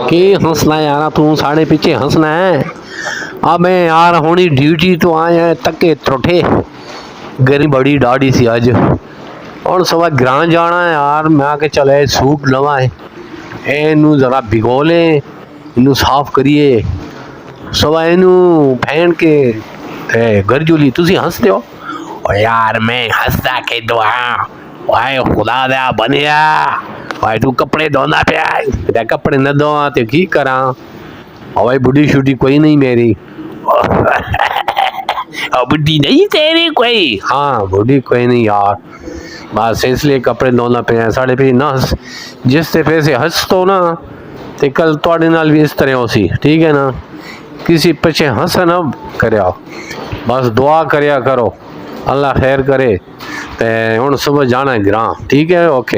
की हंसना यार, तू साढ़े पीछे हंसना है। अब मैं यार होनी ड्यूटी तो आया तके त्रोठे गर्मी बड़ी डाढ़ी सी अज और सवा ग्रां जाना है यार। मैं आके चले सूप लवा है इनू जरा भिगो ले, इनू साफ करिए सवा इनू फैन के गरजूली। तुसी हंसते हो ओ यार, मैं हंसदा के दुआ वाए खुदा दा बनिया। भाई तू कपड़े धोंदा पिया, कपड़े न धोआ तो की करा। भाई बुढ़ी शुढ़ी कोई नहीं मेरी। बुढ़ी नहीं तेरी कोई? हाँ बुढ़ी कोई नहीं यार, बस इसलिए कपड़े धोना पे साढ़े पे ना हंस। जिस ते पैसे हंस तो ना ते कल थोड़े नाल भी इस तरह हो सी, ठीक है ना। किसी पीछे हंस ना करया, बस दुआ करया करो, अल्लाह खैर करे। ते हुण सुबह जाना है ग्रां, ठीक है, ओके।